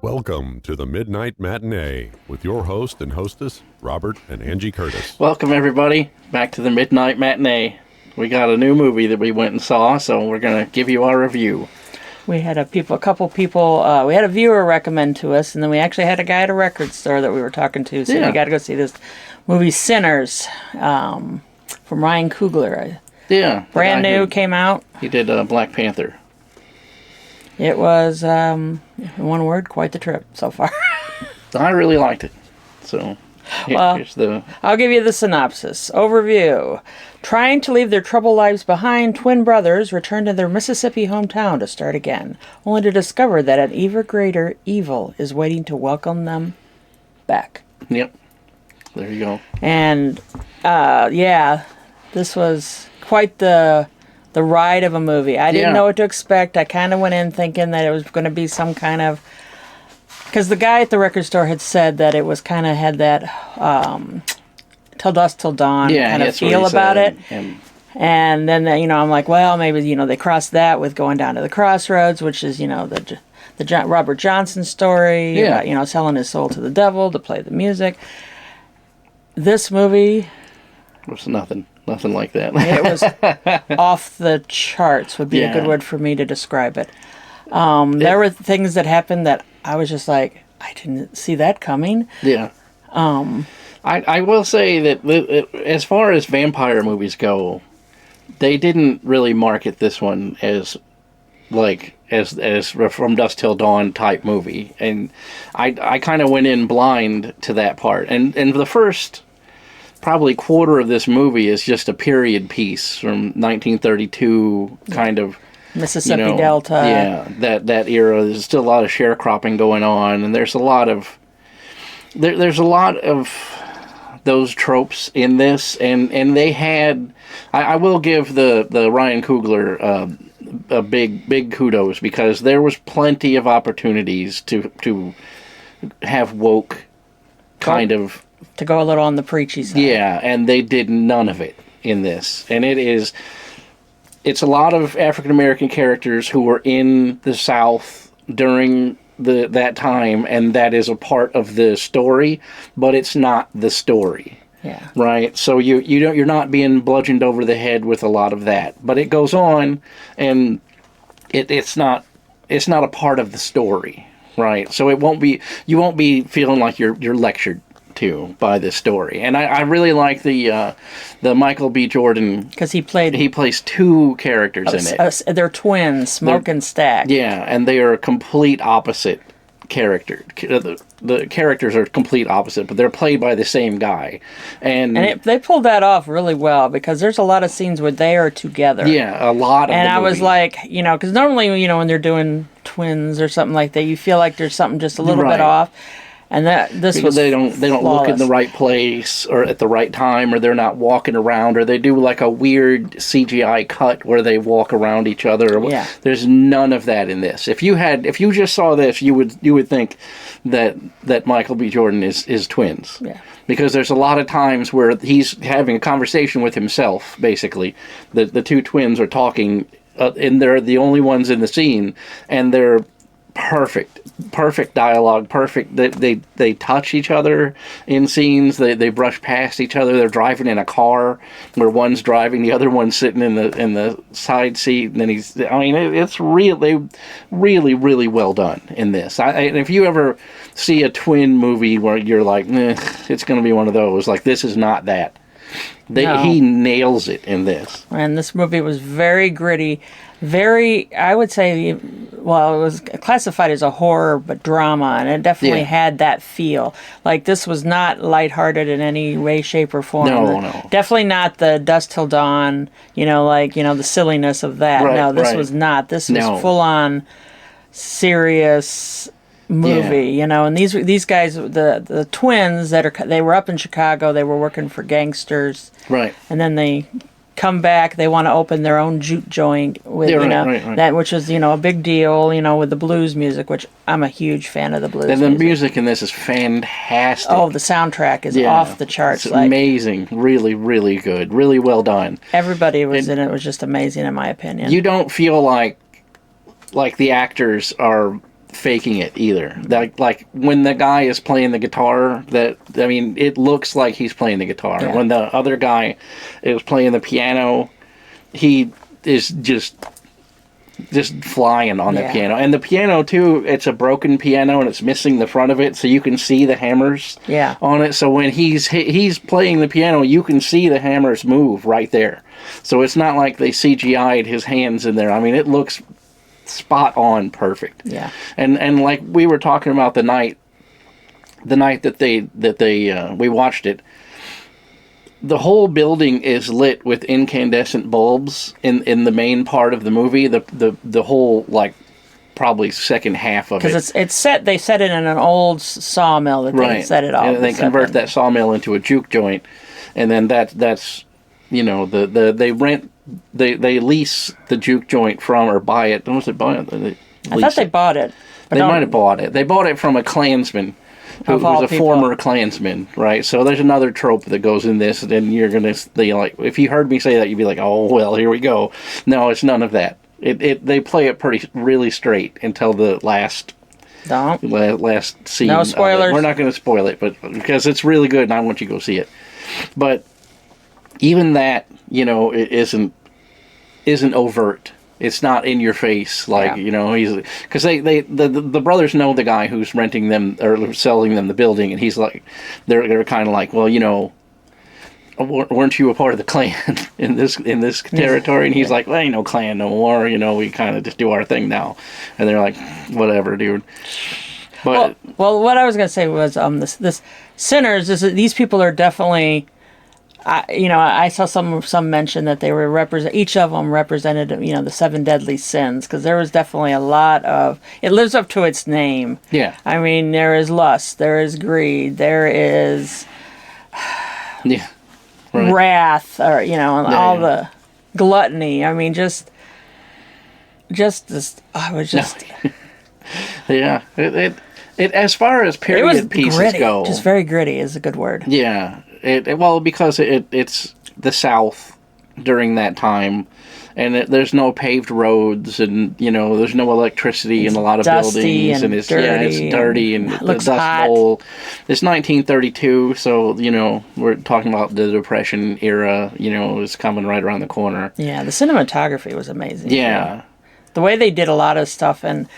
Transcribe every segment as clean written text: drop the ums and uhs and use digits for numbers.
Welcome to the Midnight Matinee with your host and hostess, Robert and Angi Curtis. Welcome, everybody, back to the Midnight Matinee. We got a new movie that we went and saw, so we're going to give you our review. We had a couple people, we had a viewer recommend to us, and then we actually had a guy at a record store that we were talking to, so we got to go see this movie, Sinners, from Ryan Coogler. Yeah. Brand new, came out. He did Black Panther. It was, in one word, quite the trip so far. I really liked it. So, here's I'll give you the synopsis. Overview. Trying to leave their troubled lives behind, twin brothers return to their Mississippi hometown to start again, only to discover that an even greater evil is waiting to welcome them back. Yep. There you go. And, this was quite the ride of a movie. I didn't know what to expect. I kind of went in thinking that it was going to be some kind of... Because the guy at the record store had said that it was kind of had that Till Dusk Till Dawn kind of feel about it. And then, I'm like, well, maybe, they crossed that with Going Down to the Crossroads, which is, the Robert Johnson story, about, selling his soul to the devil to play the music. This movie... It was nothing like that. It was off the charts would be a good word for me to describe it. There were things that happened that I was just like, I didn't see that coming. Yeah. I will say that as far as vampire movies go, they didn't really market this one as From Dusk Till Dawn type movie. And I kind of went in blind to that part. And the first... probably quarter of this movie is just a period piece from 1932 kind of Mississippi Delta. Yeah, that era. There's still a lot of sharecropping going on, and there's a lot of there's a lot of those tropes in this, and they had. I will give the Ryan Coogler a big kudos, because there was plenty of opportunities to have woke kind of. To go a little on the preachy side. Yeah, and they did none of it in this. And it's a lot of African-American characters who were in the South during that time, and that is a part of the story, but it's not the story. Yeah. Right? So you're not being bludgeoned over the head with a lot of that. But it goes on, and it's not a part of the story. Right? So you won't be feeling like you're lectured to by this story. And I really like the Michael B. Jordan, because he plays two characters in it. They're twins, Smoke and Stack. Yeah, and they are complete opposite characters. The characters are complete opposite, but they're played by the same guy. And they pulled that off really well, because there's a lot of scenes where they are together. Yeah, a lot of. And I was like, because normally, when they're doing twins or something like that, you feel like there's something just a little bit off. And this because was they don't flawless. Look in the right place or at the right time, or they're not walking around, or they do like a weird CGI cut where they walk around each other. Yeah. There's none of that in this. If you just saw this, you would think that Michael B. Jordan is twins. Yeah. Because there's a lot of times where he's having a conversation with himself. Basically, the two twins are talking, and they're the only ones in the scene, and they're perfect dialogue, perfect. They touch each other in scenes. They brush past each other. They're driving in a car where one's driving, the other one's sitting in the side seat, and then it's really well done in this. And if you ever see a twin movie where you're like, it's going to be one of those, like, this is not that. He nails it in this. And this movie was very gritty, very, I would say, well, it was classified as a horror, but drama, and it definitely had that feel. Like, this was not lighthearted in any way, shape, or form. No. Definitely not the Dusk Till Dawn, the silliness of that. Right, no, this was not. This was full-on serious movie, and these guys, the twins they were up in Chicago, they were working for gangsters. Right. And then they come back, they want to open their own Juke Joint with, right. that, which is, a big deal, with the blues music, which I'm a huge fan of the blues And the music. music in this is fantastic. Oh, the soundtrack is off the charts. It's amazing. Really, really good. Really well done. Everybody was in it was just amazing, in my opinion. You don't feel like the actors are faking it either. Like when the guy is playing the guitar, it looks like he's playing the guitar. Yeah. When the other guy is playing the piano, he is just flying on the piano. And the piano too, it's a broken piano and it's missing the front of it, so you can see the hammers on it. So when he's playing the piano, you can see the hammers move right there. So it's not like they CGI'd his hands in there. I mean, it looks spot on perfect. Yeah. And like we were talking about the night that we watched it, the whole building is lit with incandescent bulbs in the main part of the movie. The whole, like, probably second half of it. Because they set it in an old sawmill that they set it off. And they convert that sawmill into a juke joint, and then that's they lease the juke joint from, or buy it. Was it buy it? I thought they bought it. They might have bought it. They bought it from a Klansman who's a former Klansman, right? So there's another trope that goes in this, and you're gonna like, if you heard me say that, you'd be like, oh well, here we go. No, it's none of that. They play it really straight until the last scene. No spoilers. We're not going to spoil it, but because it's really good, and I want you to go see it. But even that, it isn't overt. It's not in your face, like, he's, because the brothers know the guy who's renting them or selling them the building, and he's like, they're kind of like, well, weren't you a part of the Klan in this territory? And he's like, well, ain't no Klan no more. We kind of just do our thing now. And they're like, whatever, dude. But well, what I was gonna say was this Sinners. These people are definitely. I saw some mention that they were each of them represented, the 7 deadly sins, because there was definitely a lot of, it lives up to its name. Yeah. I mean, there is lust, there is greed, there is wrath, or, all the gluttony. I mean, just this, I was just... Yeah. It as far as period pieces gritty. go... Just very gritty is a good word. Yeah. Because it's the South during that time, and there's no paved roads, and there's no electricity in a lot of buildings, and it's dirty and it the looks Dust hot. Bowl. It's 1932, so we're talking about the Depression era. Is coming right around the corner. Yeah, the cinematography was amazing. Yeah, the way they did a lot of stuff, and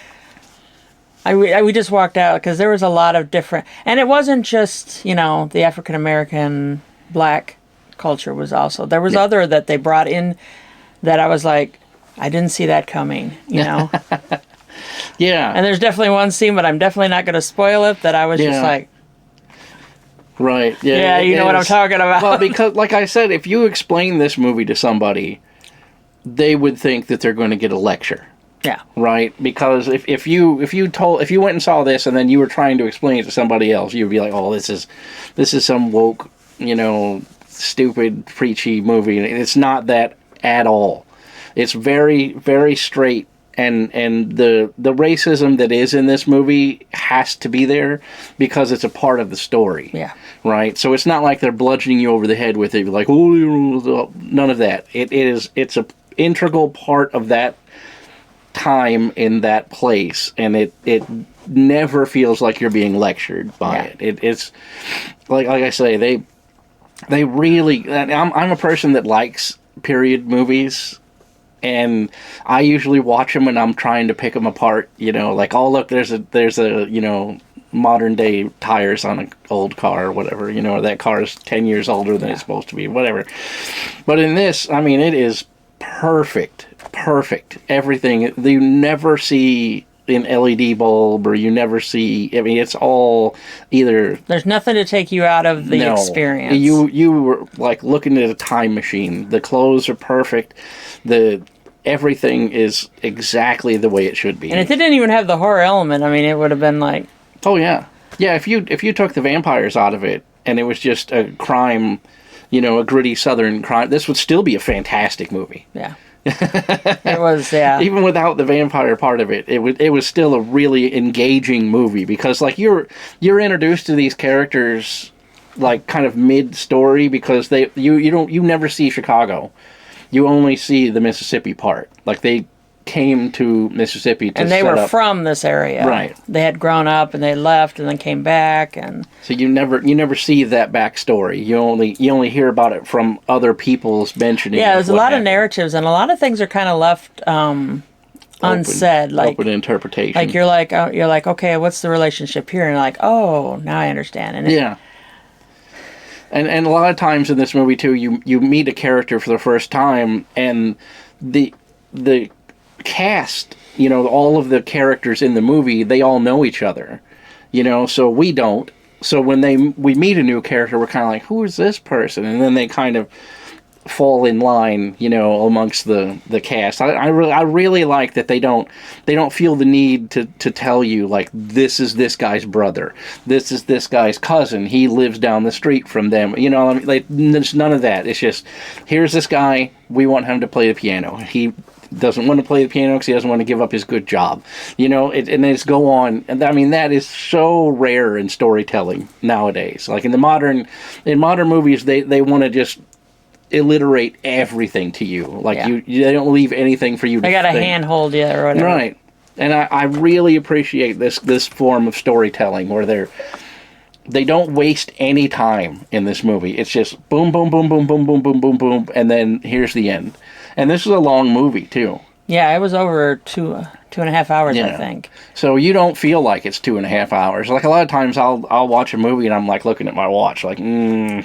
we just walked out because there was a lot of different, and it wasn't just the African American black culture was also there was other that they brought in that I was like, I didn't see that coming, Yeah. And there's definitely one scene, but I'm definitely not going to spoil it, that I was just like, right, yeah, you know what I'm talking about. Well, because like I said, if you explain this movie to somebody, they would think that they're going to get a lecture. Yeah. Right? Because if you went and saw this and then you were trying to explain it to somebody else, you'd be like, oh, this is some woke, stupid, preachy movie. And it's not that at all. It's very, very straight, and the racism that is in this movie has to be there because it's a part of the story. Yeah. Right? So it's not like they're bludgeoning you over the head with it, like, oh, none of that. It's a integral part of that time in that place, and it never feels like you're being lectured by it. It's like I say, they really. I'm a person that likes period movies, and I usually watch them and I'm trying to pick them apart. Like, oh look, there's a modern day tires on an old car or whatever. Or that car is 10 years older than it's supposed to be, whatever. But in this, I mean, it is perfect. Everything. You never see an LED bulb, or you never see, I mean, it's all either... There's nothing to take you out of the experience. You were like looking at a time machine. The clothes are perfect. Everything is exactly the way it should be. And it didn't even have the horror element. I mean, it would have been like... Oh, yeah. Yeah, if you took the vampires out of it, and it was just a crime a gritty Southern crime, this would still be a fantastic movie. Yeah. It was, yeah. Even without the vampire part of it, it was still a really engaging movie because, like, you're introduced to these characters, like, kind of mid-story because you never see Chicago. You only see the Mississippi part. Like, they came to Mississippi to and they set were up. from this area. Right. They had grown up and they left and then came back, and So you never see that backstory. You only hear about it from other people's mentioning. yeah, there's a what lot of happened. narratives and a lot of things are kind of left unsaid. Like Open interpretation. like you're like okay, what's the relationship here? And you're like, oh, now I understand. And Yeah. And a lot of times in this movie too, you meet a character for the first time, and the cast, all of the characters in the movie, they all know each other, so we don't. So when we meet a new character, we're kind of like, who is this person? And then they kind of fall in line, amongst the cast. I really like that they don't feel the need to tell you, like, this is this guy's brother, this is this guy's cousin, he lives down the street from them. There's none of that. It's just, here's this guy, we want him to play the piano. He doesn't want to play the piano because he doesn't want to give up his good job. And they just go on. And I mean, that is so rare in storytelling nowadays. Like in modern movies, they want to just alliterate everything to you. Like they don't leave anything for you to they got to think. handhold you or whatever. Right. And I really appreciate this form of storytelling where they don't waste any time in this movie. It's just boom, boom, boom, boom, boom, boom, boom, boom, boom, and then here's the end. And this is a long movie too. Yeah, it was over 2.5 hours, I think. So you don't feel like it's 2.5 hours. Like a lot of times I'll watch a movie and I'm like looking at my watch like, No.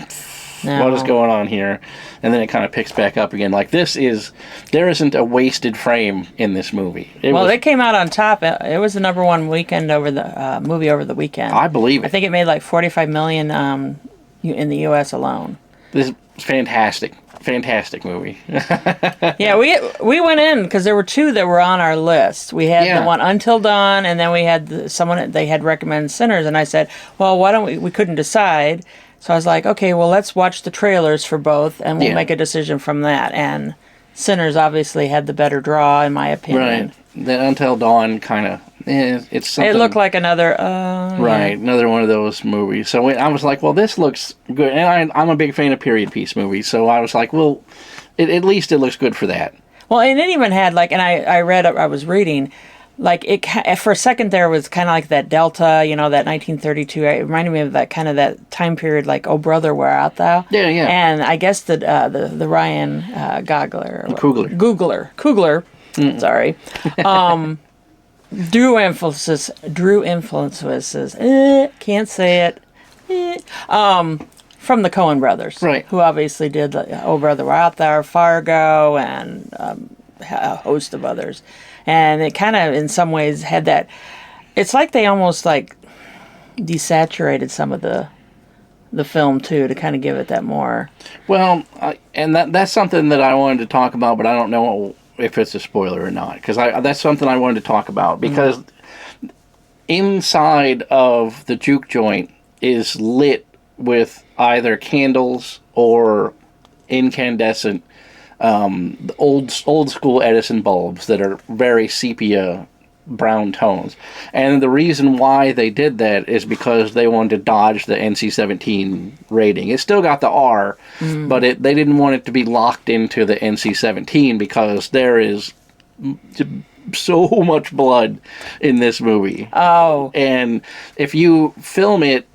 what is going on here? And then it kind of picks back up again. Like there isn't a wasted frame in this movie. It came out on top. It was the number one weekend movie over the weekend. I believe it. I think it made like $45 million in the U.S. alone. This is fantastic movie. Yeah, we went in because there were two that were on our list. We had the one Until Dawn, and then we had someone they had recommended Sinners, and I said, well, why don't we couldn't decide. So I was like, okay, well, let's watch the trailers for both, and we'll make a decision from that. And Sinners obviously had the better draw, in my opinion. Right. That Until Dawn kind of, it's something. It looked like another, another one of those movies. So I was like, well, this looks good. And I'm a big fan of period piece movies, so I was like, well, at least it looks good for that. Well, and it even had, like, and I was reading, like, for a second there was kind of like that Delta, that 1932. It reminded me of that kind of that time period, like, Oh Brother, Where Art Thou? Yeah, yeah. And I guess the Ryan Coogler, sorry, drew influences, can't say it, from the Coen brothers, right? Who obviously did Oh Brother, Where Art Thou, Fargo, and a host of others. And it kind of, in some ways, had that. It's like they almost like desaturated some of the film too to kind of give it that more. Well, and that's something that I wanted to talk about, but I don't know if it's a spoiler or not, because that's something I wanted to talk about because inside of the Juke Joint is lit with either candles or incandescent. Old school Edison bulbs that are very sepia brown tones, and the reason why they did that is because they wanted to dodge the NC-17 rating. It still got the R, but they didn't want it to be locked into the NC-17 because there is so much blood in this movie. Oh, and if you film it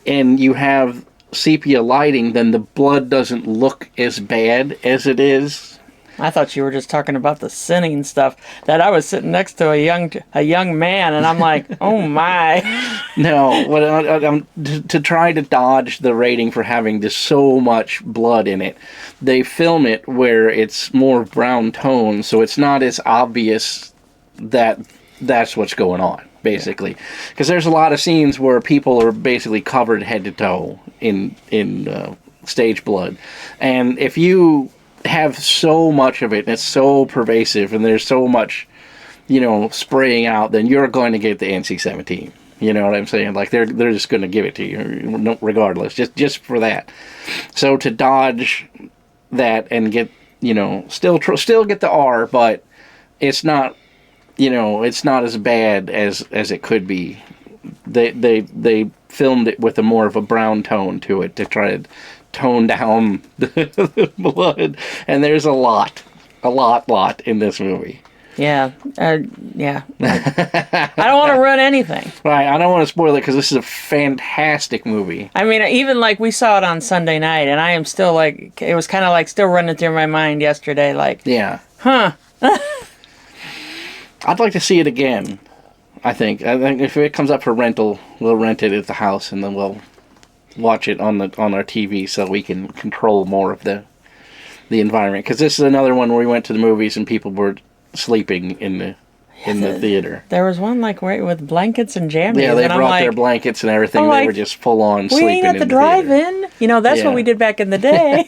and you have sepia lighting, then the blood doesn't look as bad as it is. I thought you were just talking about the sinning stuff. That I was sitting next to a young man, and I'm like, oh my. No, to try to dodge the rating for having just so much blood in it, they film it where it's more brown tone, so it's not as obvious that that's what's going on. Basically, because there's a lot of scenes where people are basically covered head to toe in stage blood, and if you have so much of it and it's so pervasive and there's so much spraying out, then you're going to get the NC-17. You know what I'm saying? Like they're just going to give it to you regardless, just for that. So to dodge that and get, still get the R, but it's not, it's not as bad as it could be. They filmed it with a more of a brown tone to it to try to tone down the blood, and there's a lot in this movie. Yeah, yeah. I don't want to ruin anything. Right, I don't want to spoil it because this is a fantastic movie. I mean, even like we saw it on Sunday night, and I am still like, it was kind of like still running through my mind yesterday. Like, yeah, huh? I'd like to see it again. I think if it comes up for rental, we'll rent it at the house, and then we'll watch it on our TV so we can control more of the environment. Because this is another one where we went to the movies and people were sleeping in the theater. There was one like with blankets and jammies. Yeah, they and brought their blankets and everything. They were just full on sleeping. We ain't at the drive-in. That's what we did back in the day.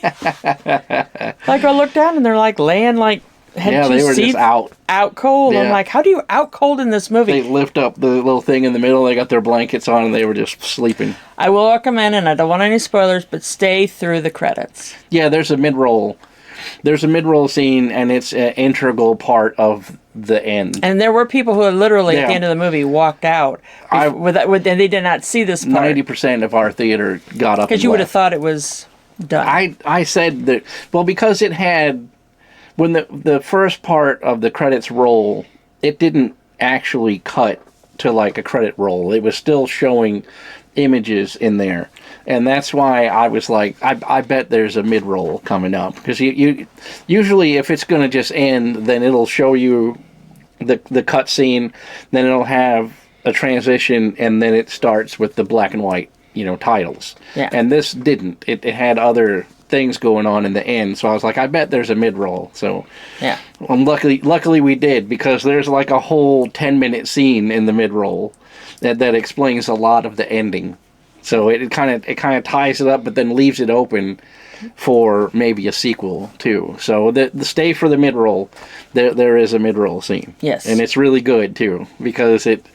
Like I looked down and they're like laying like. They were just out cold. Yeah. I'm like, how do you out cold in this movie? They lift up the little thing in the middle. They got their blankets on, and they were just sleeping. I will recommend, and I don't want any spoilers, but stay through the credits. Yeah, there's a mid-roll. There's a mid-roll scene, and it's an integral part of the end. And there were people who literally, at the end of the movie, walked out. And they did not see this part. 90% of our theater got up because you would have thought it was done. I said that, well, because it had... When the first part of the credits roll, it didn't actually cut to like a credit roll. It was still showing images in there. And that's why I was like, I bet there's a mid-roll coming up. Because you usually, if it's going to just end, then it'll show you the cut scene, then it'll have a transition, and then it starts with the black and white, titles. Yeah. And this didn't. It had other things going on in the end, so I was like, I bet there's a mid-roll. So yeah, luckily we did, because there's like a whole 10-minute scene in the mid-roll that explains a lot of the ending. So it kind of ties it up, but then leaves it open for maybe a sequel too. So the stay for the mid-roll. There is a mid-roll scene. Yes, and it's really good too, because it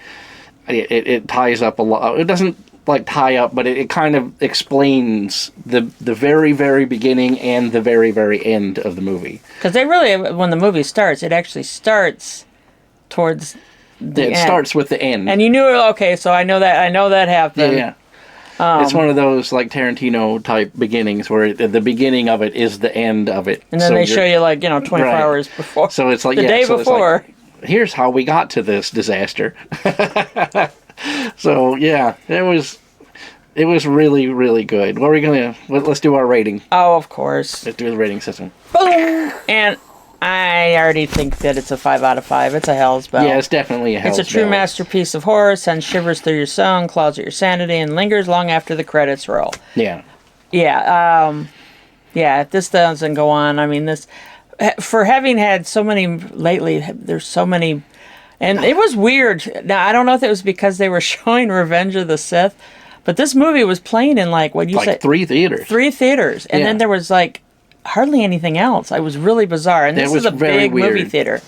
ties up a lot. It doesn't like tie up, but it kind of explains the very, very beginning and the very, very end of the movie. Because they really, when the movie starts, it actually starts towards the end. It starts with the end. And you knew, okay, so I know that happened. Yeah. It's one of those like Tarantino type beginnings where the beginning of it is the end of it. And then they show you like, 24 hours before. So it's like the day before. Like, here's how we got to this disaster. So yeah, it was really, really good. What are we let's do our rating. Oh, of course. Let's do the rating system. Boom! And I already think that it's a 5 out of 5. It's a Hell's Bell. Yeah, it's definitely a Hell's Bell. It's a true masterpiece of horror, sends shivers through your soul, clouds at your sanity, and lingers long after the credits roll. Yeah. Yeah, if this doesn't go on, I mean, this, for having had so many lately, there's so many. And it was weird. Now, I don't know if it was because they were showing Revenge of the Sith, but this movie was playing in like, what you said? 3 theaters. 3 theaters. And then there was like hardly anything else. It was really bizarre. And this is a big movie theater.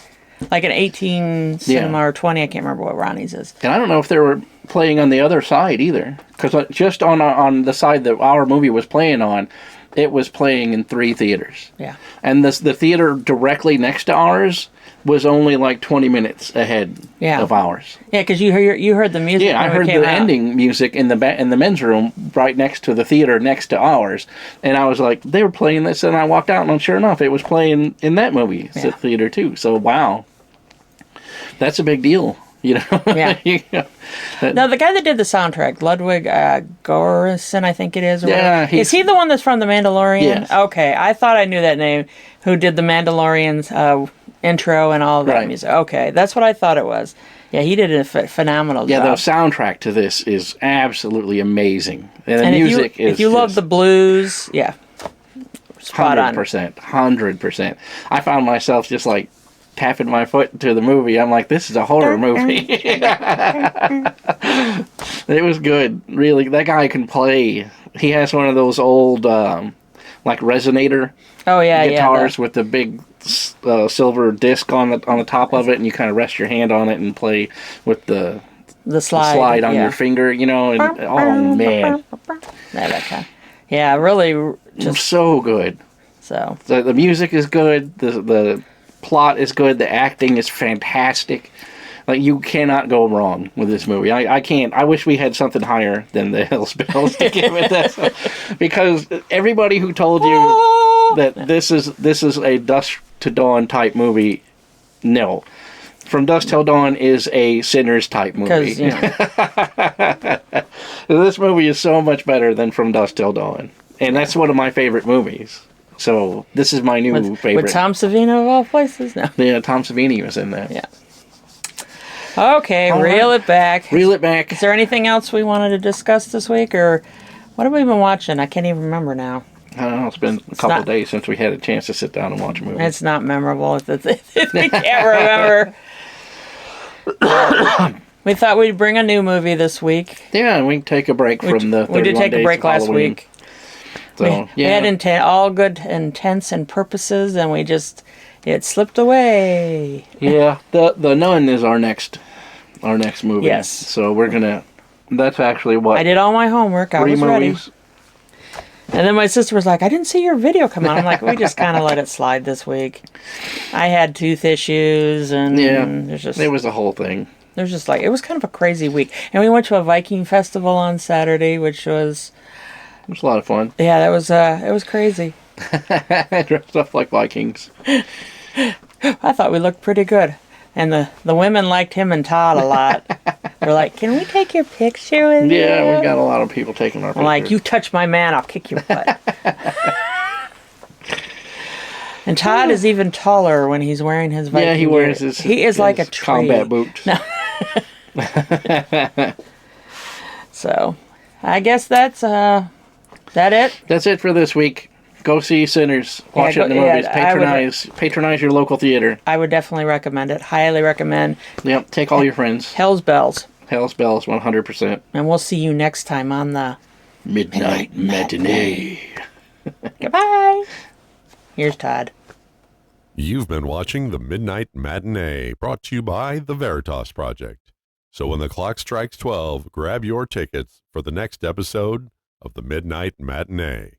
Like an 18 cinema or 20. I can't remember what Ronnie's is. And I don't know if they were playing on the other side either. Because just on the side that our movie was playing on, it was playing in 3 theaters. Yeah. And the theater directly next to ours was only like 20 minutes ahead of ours. Yeah, because you heard the music. Yeah, I heard the ending music in the men's room right next to the theater next to ours, and I was like, they were playing this, and I walked out, and sure enough, it was playing in that movie theater too. So wow, that's a big deal. Yeah. Now, the guy that did the soundtrack, Ludwig Göransson, I think it is. Is he the one that's from The Mandalorian? Yes. Okay, I thought I knew that name. Who did The Mandalorian's intro and all of that music? Okay, that's what I thought it was. Yeah, he did a phenomenal job. Yeah, the soundtrack to this is absolutely amazing, and the music is. If you love the blues, spot 100%, 100%. I found myself just like tapping my foot to the movie. I'm like, this is a horror movie. It was good, really. That guy can play. He has one of those old, like resonator guitars with the big silver disc on the top of it, and you kind of rest your hand on it and play with the The slide. slide on your finger, and oh man, That kind. Yeah, really, just so good. so. The music is good. The plot is good. The acting is fantastic. Like, you cannot go wrong with this movie. I can't. I wish we had something higher than the Hell's Bells to give it that. Because everybody who told you that this is a Dusk to Dawn type movie, no. From Dusk Till Dawn is a Sinners type movie. This movie is so much better than From Dusk Till Dawn. And that's one of my favorite movies. So this is my new favorite. With Tom Savini of all places? No. Yeah, Tom Savini was in that. Yeah. Okay, reel it back. Reel it back. Is there anything else we wanted to discuss this week, or what have we been watching? I can't even remember now. I don't know. It's been a couple of days since we had a chance to sit down and watch a movie. It's not memorable. We can't remember. We thought we'd bring a new movie this week. Yeah, we can take a break from the 31 We did take days a break of last Halloween. week. So, We had all good intents and purposes, and it slipped away. Yeah, the Nun is our next movie. Yes. So we're gonna. That's actually what I did all my homework. I was ready. movies. And then my sister was like, I didn't see your video come out. I'm like, we just kind of let it slide this week. I had tooth issues, and it was the whole thing. It was kind of a crazy week. And we went to a Viking festival on Saturday, which was... It was a lot of fun. Yeah, it was crazy. Dressed up like Vikings. I thought we looked pretty good. And the women liked him and Todd a lot. They're like, can we take your picture with you? Yeah, we got a lot of people taking our pictures. I'm like, you touch my man, I'll kick your butt. And Todd is even taller when he's wearing his Viking gear. He wears his He is like a tree. combat boots. No. So, I guess that's that it. That's it for this week. Go see Sinners. Watch it in the movies. Patronize your local theater. I would definitely recommend it. Highly recommend. Yep. Take all your friends. Hell's Bells. Hell's Bells, 100%. And we'll see you next time on the Midnight Matinee. Goodbye. Here's Todd. You've been watching the Midnight Matinee, brought to you by the Veritas Project. So when the clock strikes 12, grab your tickets for the next episode of the Midnight Matinee.